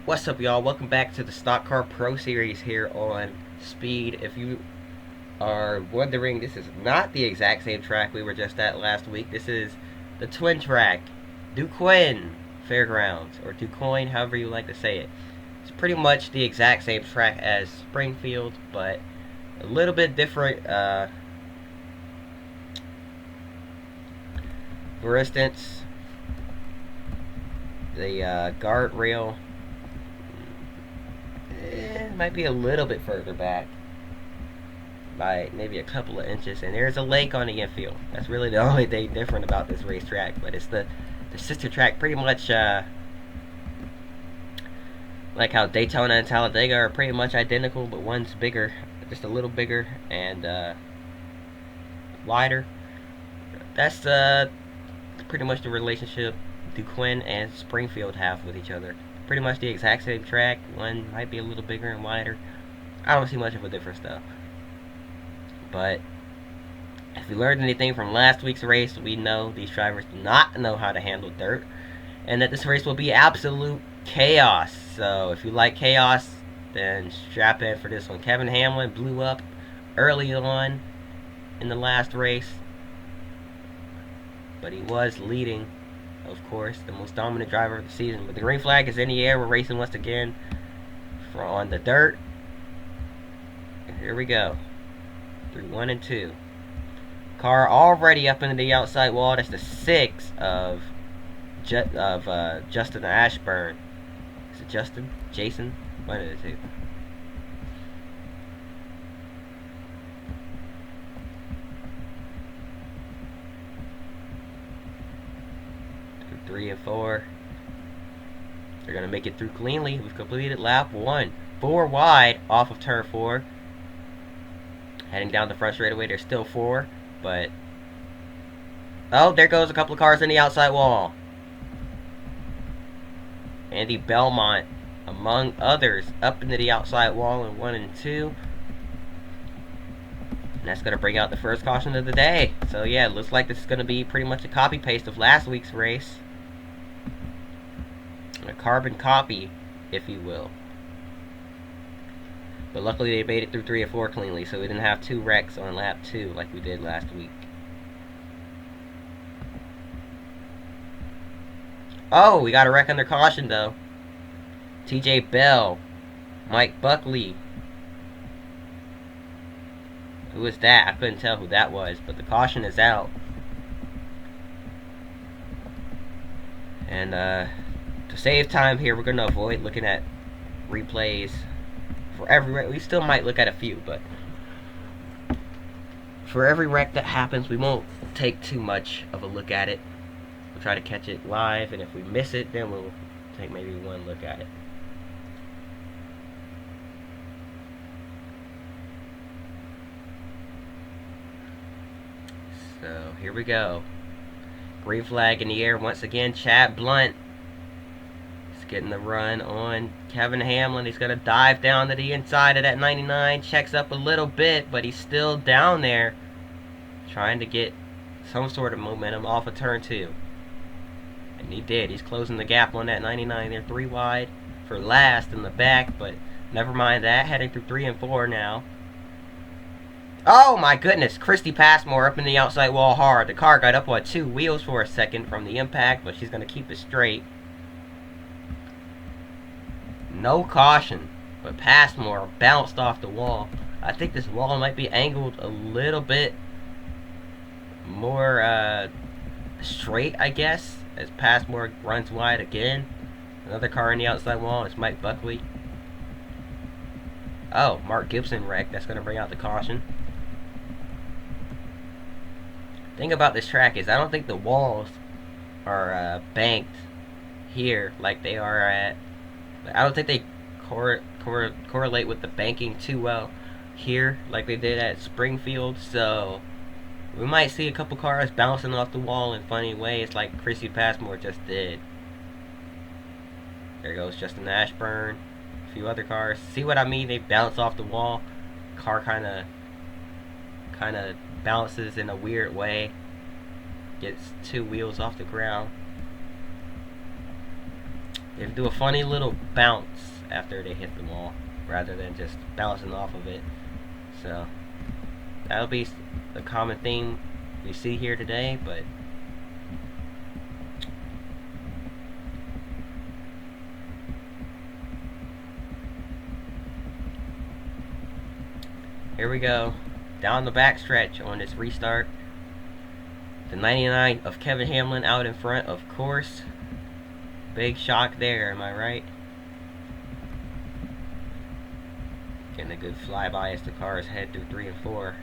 What's up, y'all? Welcome back to the Stock Car Pro Series here on Speed. If you are wondering, this is not the exact same track we were just at last week. This is the twin track, Duquoin Fairgrounds, or Duquoin, however you like to say it. It's pretty much the exact same track as Springfield, but a little bit different. For instance, the guardrail might be a little bit further back by maybe a couple of inches, and there's a lake on the infield. That's really the only thing different about this racetrack, but it's the sister track, pretty much like how Daytona and Talladega are pretty much identical, but one's bigger, just a little bigger, and wider. That's pretty much the relationship Duquoin and Springfield have with each other. Pretty much the exact same track. One might be a little bigger and wider. I don't see much of a difference though. But if we learned anything from last week's race, we know these drivers do not know how to handle dirt, and that this race will be absolute chaos. So if you like chaos, then strap in for this one. Kevin Hamlin blew up early on in the last race, but he was leading, of course, the most dominant driver of the season. But the green flag is in the air. We're racing once again on the dirt. Here we go. Through 1 and 2. Car already up into the outside wall. That's the 6 of Justin Ashburn. Is it Justin? Jason? One of the two. Through 3 and 4. They're going to make it through cleanly. We've completed lap 1. 4 wide off of turn 4. Heading down the front straightaway. There's still 4, but oh, there goes a couple of cars in the outside wall. Andy Belmont, among others, up into the outside wall in 1 and 2. And that's going to bring out the first caution of the day. So yeah, it looks like this is going to be pretty much a copy-paste of last week's race. A carbon copy, if you will. But luckily they made it through 3 and 4 cleanly, so we didn't have 2 wrecks on lap 2 like we did last week. Oh, we got a wreck under caution though. TJ Bell, Mike Buckley. Who was that? I couldn't tell who that was, but the caution is out. And to save time here, we're going to avoid looking at replays for every wreck. We still might look at a few, but for every wreck that happens, we won't take too much of a look at it. We'll try to catch it live, and if we miss it, then we'll take maybe one look at it. So here we go. Green flag in the air once again. Chad Blunt is getting the run on Kevin Hamlin. He's going to dive down to the inside of that 99. Checks up a little bit, but he's still down there, trying to get some sort of momentum off of turn 2. And he did. He's closing the gap on that 99. They're 3 wide for last in the back, but never mind that. Heading through 3 and 4 now. Oh my goodness, Christy Passmore up in the outside wall hard. The car got up on 2 wheels for a second from the impact, but she's going to keep it straight. No caution, but Passmore bounced off the wall. I think this wall might be angled a little bit more straight, I guess, as Passmore runs wide again. Another car in the outside wall. It's Mike Buckley. Oh, Mark Gibson wrecked. That's going to bring out the caution. Thing about this track is I don't think the walls are banked here like they are at. I don't think they correlate with the banking too well here like they did at Springfield. So we might see a couple cars bouncing off the wall in funny ways like Chrissy Passmore just did. There goes Justin Ashburn. A few other cars. See what I mean? They bounce off the wall. Car kind of bounces in a weird way. Gets 2 wheels off the ground. They do a funny little bounce after they hit the wall, rather than just bouncing off of it. So that'll be the common theme we see here today, but here we go. Down the backstretch on this restart. The 99 of Kevin Hamlin out in front, of course. Big shock there, am I right? Getting a good flyby as the cars head through 3 and 4.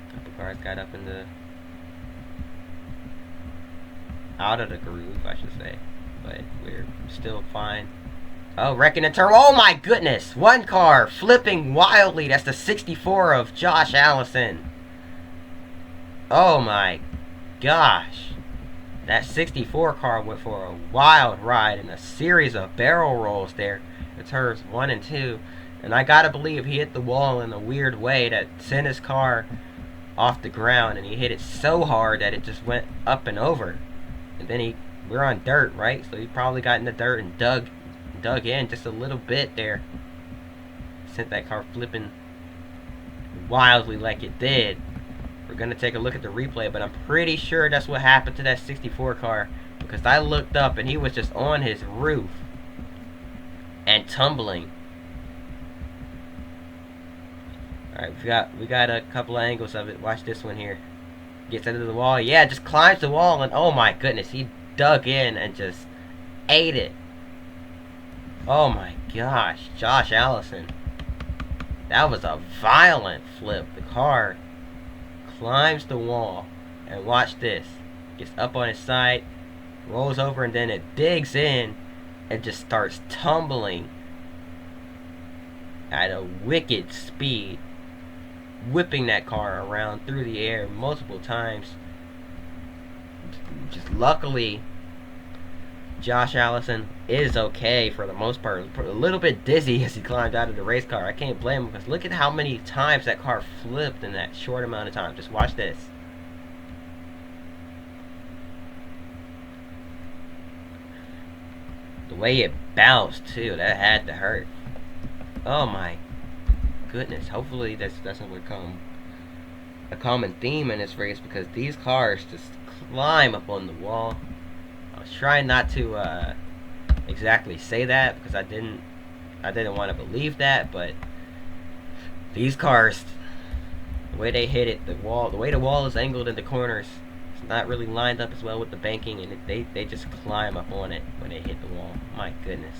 A couple cars got up in the... out of the groove, I should say. But we're still fine. Oh, wrecking a turn. Oh my goodness! One car flipping wildly. That's the 64 of Josh Allison. Oh my gosh. That 64 car went for a wild ride in a series of barrel rolls there. It turns 1 and 2. And I gotta believe he hit the wall in a weird way that sent his car off the ground. And he hit it so hard that it just went up and over. And then we're on dirt, right? So he probably got in the dirt and dug in just a little bit there. Sent that car flipping wildly like it did. We're gonna take a look at the replay, but I'm pretty sure that's what happened to that 64 car, because I looked up and he was just on his roof and tumbling. Alright, we got a couple of angles of it. Watch this one here. Gets under the wall. Yeah, just climbs the wall, and oh my goodness, he dug in and just ate it. Oh my gosh, Josh Allison. That was a violent flip. The car climbs the wall, and watch this. Gets up on its side, rolls over, and then it digs in and just starts tumbling at a wicked speed, whipping that car around through the air multiple times. Just luckily, Josh Allison is okay for the most part. A little bit dizzy as he climbed out of the race car. I can't blame him, because look at how many times that car flipped in that short amount of time. Just watch this. The way it bounced too, that had to hurt. Oh my goodness. Hopefully this doesn't become a common theme in this race, because these cars just climb up on the wall. I was trying not to exactly say that, because I didn't want to believe that, but these cars, the way they hit it, the way the wall is angled in the corners, it's not really lined up as well with the banking, and they just climb up on it when they hit the wall. My goodness.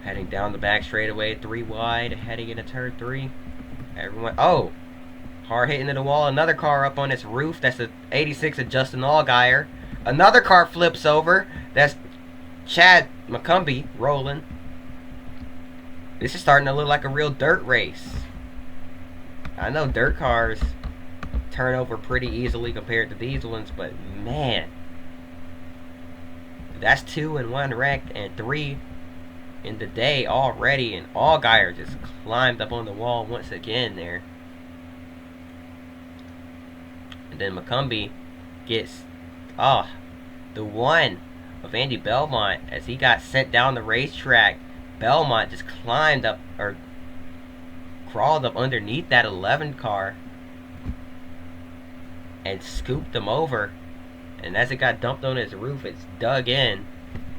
Heading down the back straightaway, 3 wide, heading into turn 3. Everyone, oh! Hard hitting to the wall, another car up on its roof. That's the 86 of Justin Allgaier. Another car flips over. That's Chad McCumbee rolling. This is starting to look like a real dirt race. I know dirt cars turn over pretty easily compared to these ones, but man. That's 2 in 1 wreck and 3 in the day already, and Allgaier just climbed up on the wall once again there. And then McCumbee gets the 1 of Andy Belmont as he got sent down the racetrack. Belmont just climbed up, or crawled up underneath that 11 car and scooped him over, and as it got dumped on his roof, it's dug in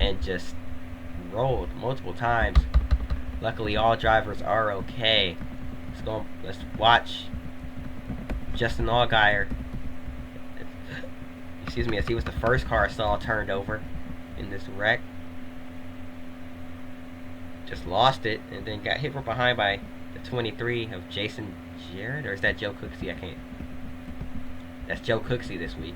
and just rolled multiple times. Luckily, all drivers are okay. Let's watch Justin Allgaier. Excuse me, as he was the first car I saw turned over in this wreck. Just lost it, and then got hit from behind by the 23 of Jason Jarrett, or is that Joe Cooksey? I can't. That's Joe Cooksey this week.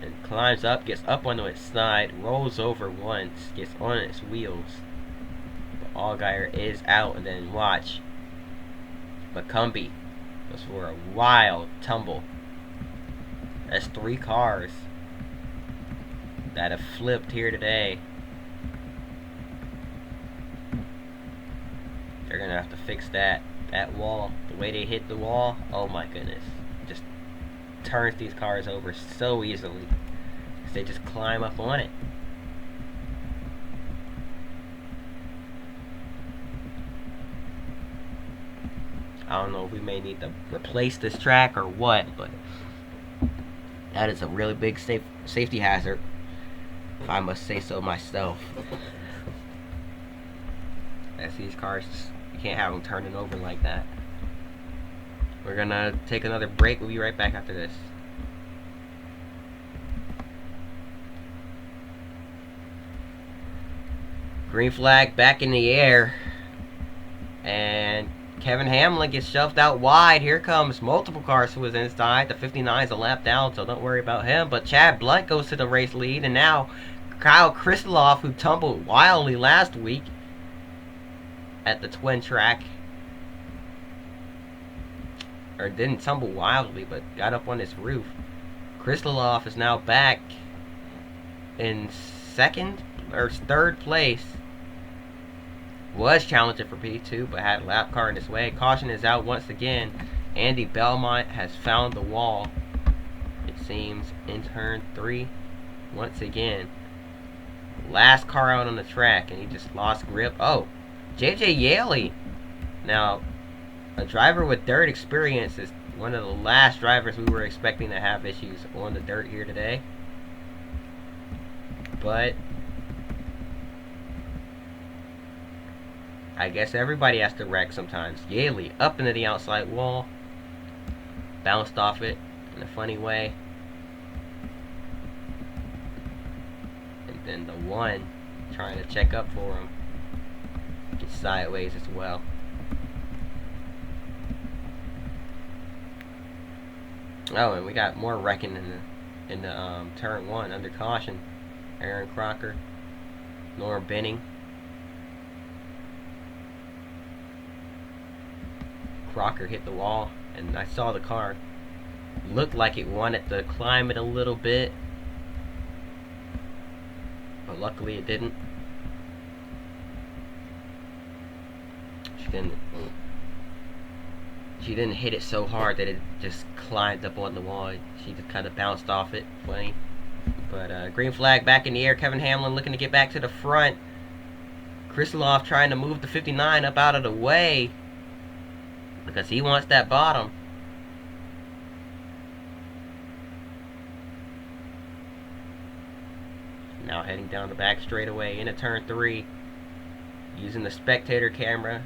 And climbs up, gets up onto its side, rolls over once, gets on its wheels. But Allgaier is out, and then watch. McCumbee goes for a wild tumble. That's 3 cars that have flipped here today. They're gonna have to fix that wall. The way they hit the wall, oh my goodness, just turns these cars over so easily. They just climb up on it. I don't know if we may need to replace this track or what, but that is a really big safety hazard, if I must say so myself. As these cars, you can't have them turning over like that. We're gonna take another break. We'll be right back after this. Green flag back in the air. And Kevin Hamlin gets shoved out wide. Here comes multiple cars who was inside. The 59 is a lap down, so don't worry about him. But Chad Blunt goes to the race lead. And now Kyle Kristoloff, who tumbled wildly last week at the twin track, or didn't tumble wildly, but got up on this roof. Kristoloff is now back in second or third place. Was challenging for P2, but had a lap car in his way. Caution is out once again. Andy Belmont has found the wall, it seems, in turn 3 once again. Last car out on the track, and he just lost grip. Oh, JJ Yaley. Now, a driver with dirt experience is one of the last drivers we were expecting to have issues on the dirt here today. But I guess everybody has to wreck sometimes. Yaley up into the outside wall. Bounced off it in a funny way. And then the one trying to check up for him gets sideways as well. Oh, and we got more wrecking in the turn 1 under caution. Aaron Crocker, Norm Benning. Crocker hit the wall, and I saw the car. Looked like it wanted to climb it a little bit, but luckily it didn't. She didn't hit it so hard that it just climbed up on the wall. She just kind of bounced off it. Funny. But green flag back in the air. Kevin Hamlin looking to get back to the front. Kristoloff trying to move the 59 up out of the way because he wants that bottom. Now heading down the back straightaway into turn 3. Using the spectator camera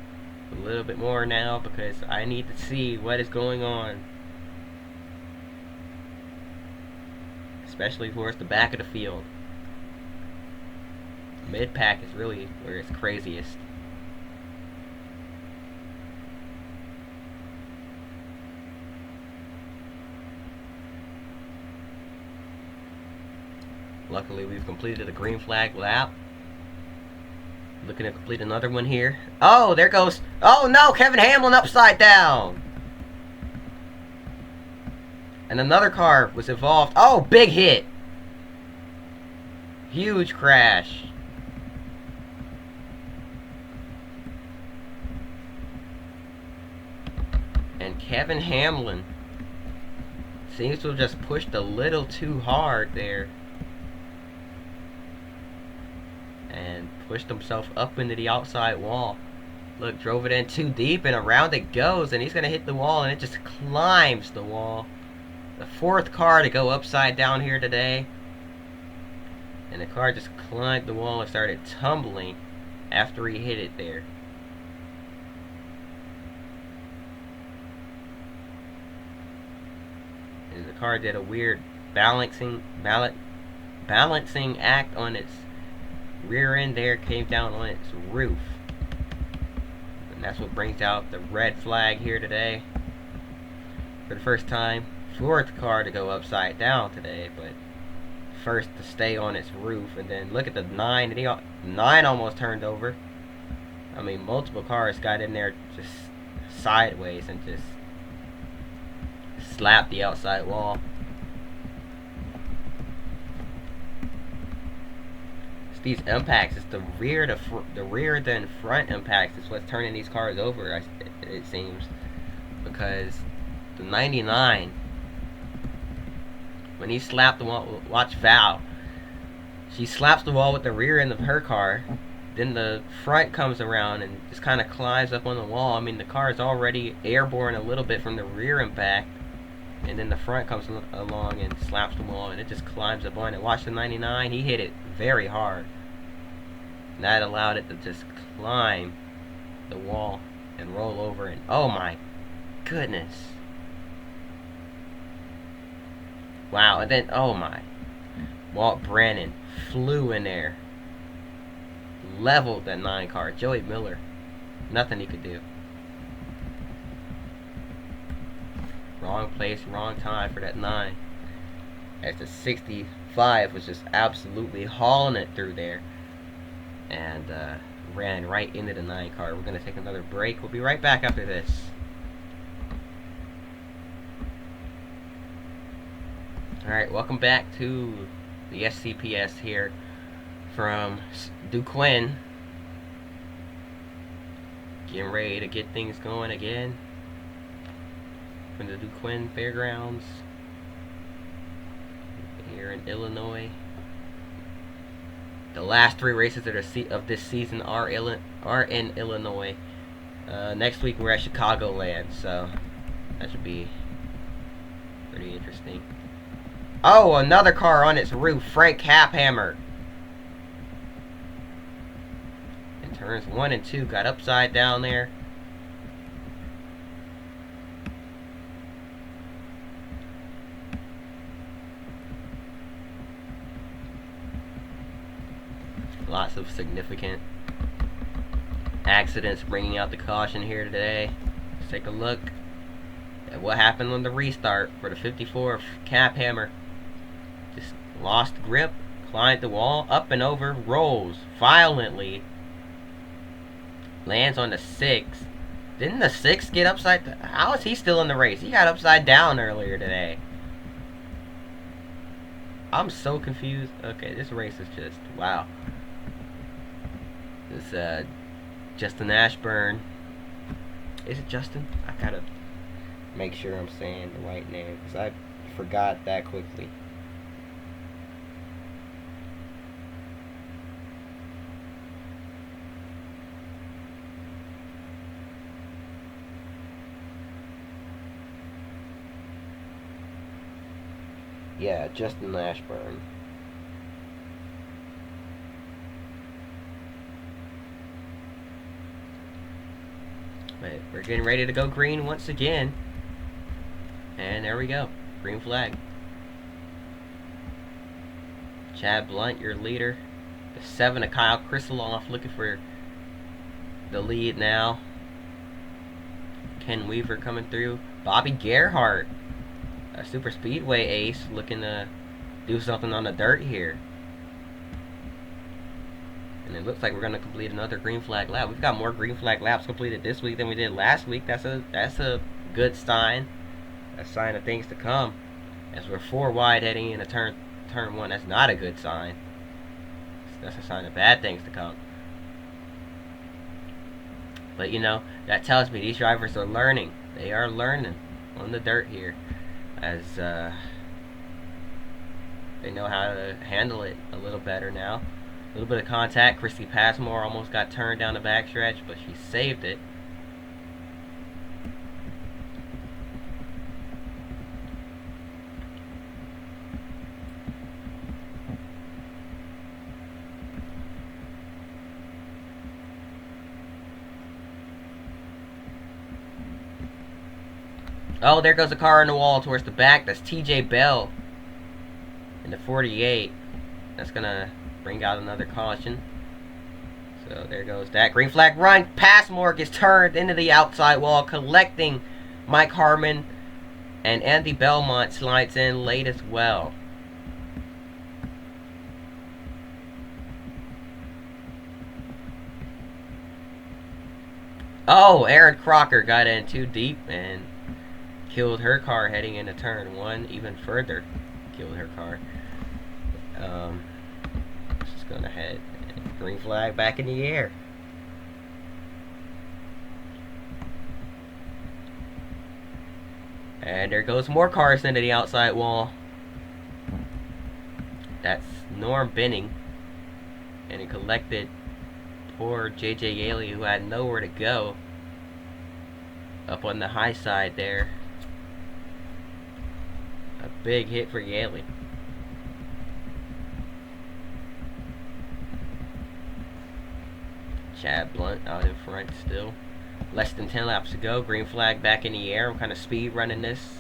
a little bit more now because I need to see what is going on. Especially towards the back of the field. Mid-pack is really where it's craziest. Luckily we've completed a green flag lap. Looking to complete another one here. Oh, there goes. Oh no, Kevin Hamlin upside down. And another car was involved. Oh, big hit. Huge crash. And Kevin Hamlin seems to have just pushed a little too hard there. And pushed himself up into the outside wall. Look, drove it in too deep and around it goes, and he's going to hit the wall, and it just climbs the wall. The fourth car to go upside down here today. And the car just climbed the wall and started tumbling after he hit it there. And the car did a weird balancing act on its rear end there, came down on its roof. And that's what brings out the red flag here today. For the first time, fourth car to go upside down today, but first to stay on its roof. And then look at the 9. 9 almost turned over. I mean, multiple cars got in there just sideways and just slapped the outside wall. these impacts. It's the rear than front impacts is what's turning these cars over. It seems, because the 99, when he slapped the wall, watch Val. She slaps the wall with the rear end of her car. Then the front comes around and just kind of climbs up on the wall. I mean, the car is already airborne a little bit from the rear impact, and then the front comes along and slaps the wall, and it just climbs up on it. Watch the 99. He hit it very hard. And that allowed it to just climb the wall and roll over. And oh my goodness. Wow. And then, oh my. Walt Brannon flew in there. Leveled that 9 car. Joey Miller. Nothing he could do. Wrong place, wrong time for that 9. As the 65 was just absolutely hauling it through there. And ran right into the 9 car. We're going to take another break. We'll be right back after this. Alright, welcome back to the SCPS here from Duquoin. Getting ready to get things going again from the Duquoin Fairgrounds here in Illinois. The last 3 races of this season are in Illinois. Next week we're at Chicagoland, so that should be pretty interesting. Oh, another car on its roof. Frank Caphammer. In turns 1 and 2, got upside down there. Lots of significant accidents bringing out the caution here today. Let's take a look at what happened on the restart for the 54 Caphammer. Just lost grip, climbed the wall, up and over, rolls violently, lands on the 6. Didn't the 6 get upside down? How is he still in the race? He got upside down earlier today. I'm so confused. Okay, this race is just, wow. This Justin Ashburn. Is it Justin? I gotta make sure I'm saying the right name, because I forgot that quickly. Yeah, Justin Ashburn. But we're getting ready to go green once again. And there we go. Green flag. Chad Blunt, your leader. The 7 of Kyle Krisiloff looking for the lead now. Ken Weaver coming through. Bobby Gerhart, a super speedway ace, looking to do something on the dirt here. And it looks like we're going to complete another green flag lap. We've got more green flag laps completed this week than we did last week. That's a good sign. A sign of things to come. As we're 4 wide heading into turn 1, that's not a good sign. That's a sign of bad things to come. But you know, that tells me these drivers are learning. They are learning on the dirt here, as they know how to handle it a little better now. A little bit of contact. Christy Passmore almost got turned down the backstretch, but she saved it. Oh, there goes a car in the wall towards the back. That's TJ Bell in the 48. That's going to bring out another caution. So there goes that. Green flag run. Passmore gets turned into the outside wall, collecting Mike Harmon. And Andy Belmont slides in late as well. Oh, Erin Crocker got in too deep and killed her car heading into turn 1 even further. Killed her car. Just going ahead Green flag back in the air. And there goes more cars into the outside wall. That's Norm Benning. And he collected poor J.J. Yaley, who had nowhere to go, up on the high side there. A big hit for Yaley. Chad Blunt out in front still. Less than 10 laps to go. Green flag back in the air. I'm kind of speed running this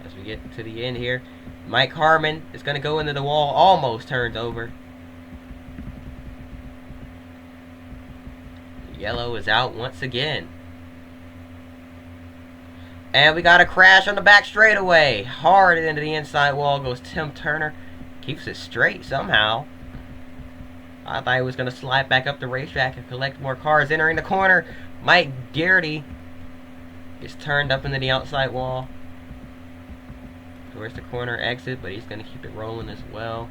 as we get to the end here. Mike Harmon is going to go into the wall. Almost turns over. Yellow is out once again. And we got a crash on the back straightaway. Hard into the inside wall goes Tim Turner. Keeps it straight somehow. I thought he was going to slide back up the racetrack and collect more cars. Entering the corner, Mike Garrity is turned up into the outside wall. Towards the corner exit, but he's going to keep it rolling as well.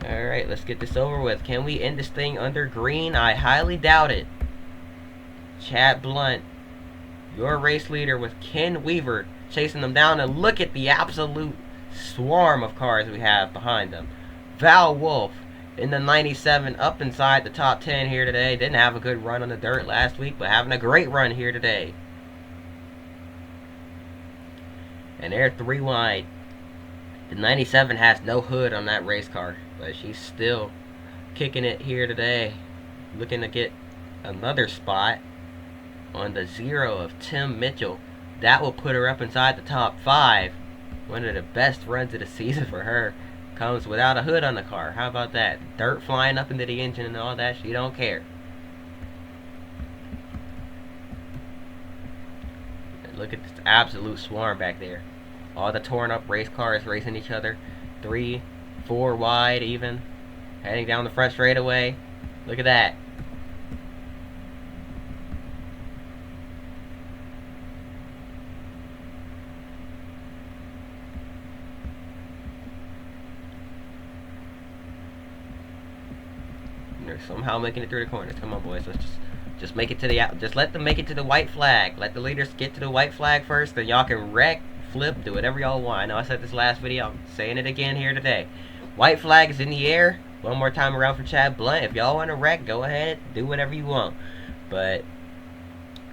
Alright, let's get this over with. Can we end this thing under green? I highly doubt it. Chad Blunt, your race leader, with Ken Weaver chasing them down. And look at the absolute swarm of cars we have behind them. Val Wolf in the 97 up inside the top 10 here today. Didn't have a good run on the dirt last week, but having a great run here today. And they're 3 wide. The 97 has no hood on that race car, but she's still kicking it here today. Looking to get another spot on the 0 of Tim Mitchell. That will put her up inside the top 5. One of the best runs of the season for her. Comes without a hood on the car. How about that? Dirt flying up into the engine and all that. She don't care. And look at this absolute swarm back there. All the torn up race cars racing each other. 3, 4 wide even. Heading down the front straightaway. Look at that. They're somehow making it through the corners. Come on, boys. Let's just make it to the just let them make it to the white flag. Let the leaders get to the white flag first, then y'all can wreck, flip, do whatever y'all want. I know I said this last video. I'm saying it again here today. White flag is in the air. One more time around for Chad Blunt. If y'all want to wreck, go ahead, do whatever you want. But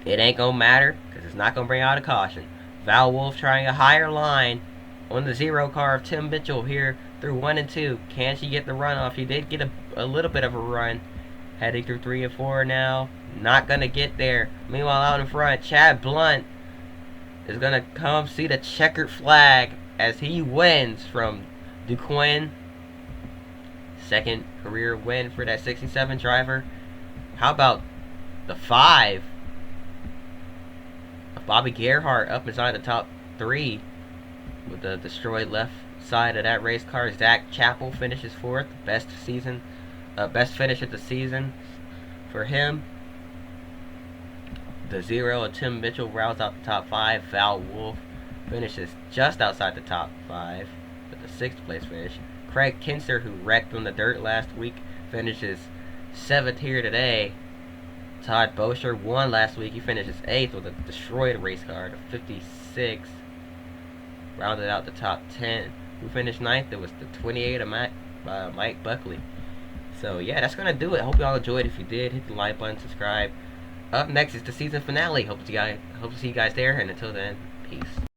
it ain't gonna matter because it's not gonna bring out a caution. Val Wolf trying a higher line on the 0 car of Tim Mitchell here through 1 and 2. Can she get the run off? She did get a little bit of a run. Heading through 3 and 4 now. Not going to get there. Meanwhile, out in front, Chad Blunt is going to come see the checkered flag as he wins from Duquoin. Second career win for that 67 driver. How about the 5 of Bobby Gerhardt up inside the top 3 with the destroyed left side of that race car. Zach Chappell finishes 4th. Best finish of the season for him. The 0 of Tim Mitchell rounds out the top 5. Val Wolf finishes just outside the top 5 with a 6th place finish. Craig Kinser, who wrecked on the dirt last week, finishes 7th here today. Todd Bosher won last week. He finishes 8th with a destroyed race car, the 56. Rounded out the top 10. Who finished 9th? It was the 28 of Mike Buckley. So yeah, that's gonna do it. Hope y'all enjoyed. If you did, hit the like button, subscribe. Up next is the season finale. Hope to see you guys there, and until then, peace.